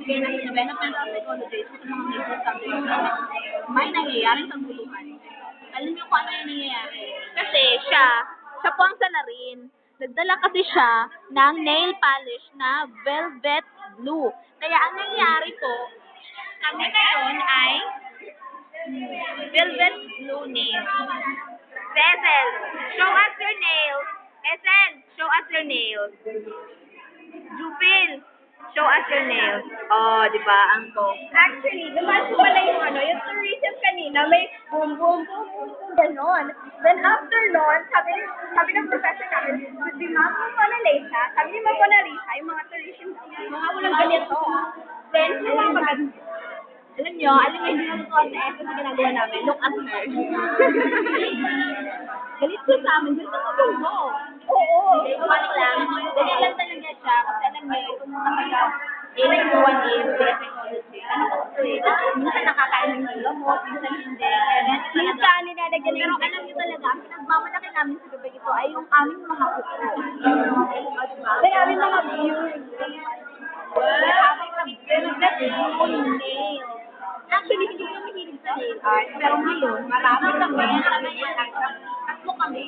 nagbibigay ng developmental psychologist sa mga major subjects may nangyayari sa guluhan. Alam niyo kung ano yung nangyayari? Kasi siya po ang salarin. Nagdala kasi siya ng nail polish na velvet blue. Kaya ang nangyayari po, kami ngayon ay velvet blue nails. Cecil, show us your nails. Ethel, show us your nails. Jupil, show us your nails. Oh, di ba? Ang ko. Actually, naman ko pala yung tourism kanina, may boom, boom, boom, boom, boom, ganon. Then after nun, sabi ng professor namin, si Ma'am Mona Lisa, sabi ni Ma'am Mona Lisa, yung mga tourism, mga walang ganito. Then, Alam niyo, hindi naman ko sa effort na ginagawa namin. Look at her. Galit ko sa amin. Galit ko sa mo. oo. Balik lang. Galit lang talaga siya. Kasi alam niyo, itong mga A1 is psychology. Ano ko eh. Minsan nakakain ng gamot, minsan hindi. Minsan, nilalagyan Pero alam niyo talaga, ang pinagmamalaki namin sa gabi ito ay yung aming mga kuko. Then, aming mga views. Actually, hindi kami mahilig sa nail art. Pero ngayon, marami kami. Tatlo kami.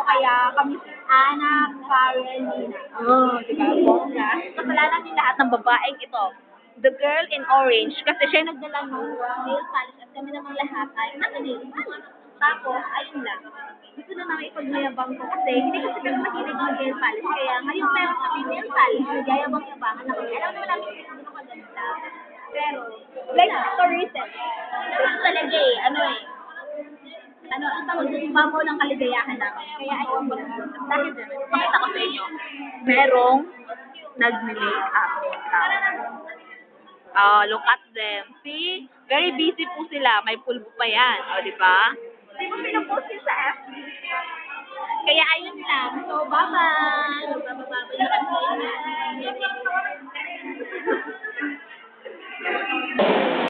Kaya kami si Ana, Karen, Nina. Oh, di ba? Bongga. Kasalanan din lahat ng babaeng ito. The girl in orange. Kasi siya nagdala ng nail polish. At kami namang lahat ay naka-nail polish. Tapos, ayun lang. Gusto na namin ipagmayabang ko kasi hindi kasi kami mahilig ng nail polish. Kaya ngayon meron kami nail polish. Nagyayabang-yabangan na kami. Alam naman namin kung ano maganda. Pero, Like, tourism. ano talaga eh, ang tawag doon, babaw ng kaligayahan namin. Kaya ayun ko lang. Dahil dyan, pakita ko sa inyo. Merong nag-make up. Oh, look at them. See? Very busy po sila. May pulbo pa yan. O, di ba? Hindi mo pinupost yun sa FB. Kaya ayun lang. So, bye-bye!